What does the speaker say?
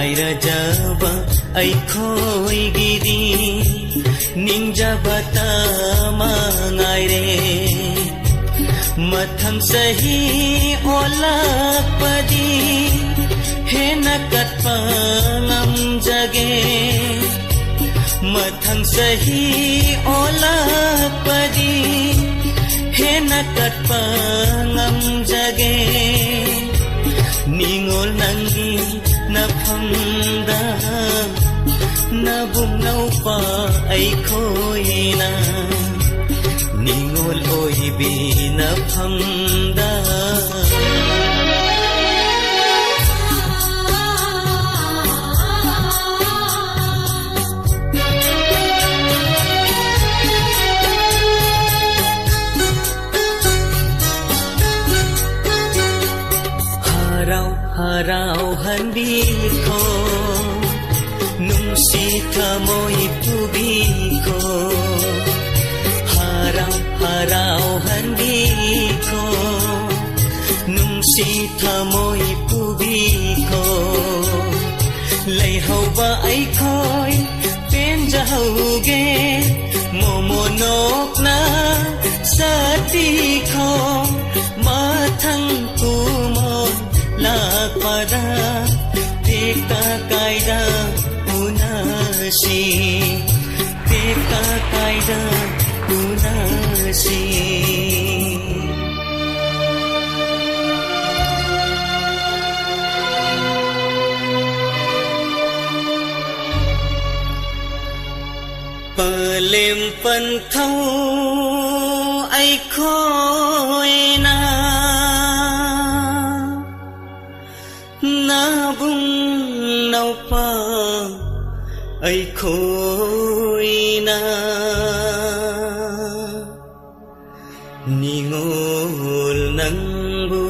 ꯉꯥꯏꯔꯖꯕ ꯑꯩꯈꯣꯏꯒꯤꯗꯤ ꯅꯤꯡꯖꯕꯇ ꯃꯉꯥꯏꯔꯦ ꯃꯊꯪ ꯆꯍꯤ ꯑꯣꯜꯂꯛꯄꯗꯤ ꯍꯦꯟꯅ ꯀꯠꯄ ꯉꯝꯖꯒꯦ ꯃꯊꯪ ꯆꯍꯤ ꯑꯣꯜꯂꯛꯄꯗꯤ ꯍꯦꯟꯅ ꯀꯠꯄ ꯉꯝꯖꯒꯦ ꯅꯤꯡꯉꯣꯜ ꯅꯪꯒꯤ ꯅꯐꯝꯗ ꯅꯕꯨꯡ ꯅꯧꯄꯥ ꯑꯩꯈꯣꯏꯅ ꯅꯤꯡꯉꯣꯜ ꯑꯣꯏꯕꯤ ꯅꯐꯝꯗ ꯍꯔꯥꯎꯍꯟꯕꯤꯈꯣ ꯅꯨꯡꯁꯤ ꯊꯃꯣꯏ ꯄꯨꯕꯤꯈꯣ ꯍꯔꯥꯎꯍꯟꯕꯤꯈꯣ ꯅꯨꯡꯁꯤ ꯊꯃꯣꯏ ꯄꯨꯕꯤꯈꯣ ꯂꯩꯍꯧꯕ ꯑꯩꯈꯣꯏ ꯄꯦꯟꯖꯍꯧꯒꯦ ꯃꯣꯃꯣꯅꯣꯛꯅ ꯆꯠꯄꯤꯈꯣ ꯃꯊꯪ ꯀꯨꯝꯑꯣꯟ lakpada tekta kaida unasi tekta kaida unasi palem panthau ai khoi na nabung naupa ai khoi na ningol nang bu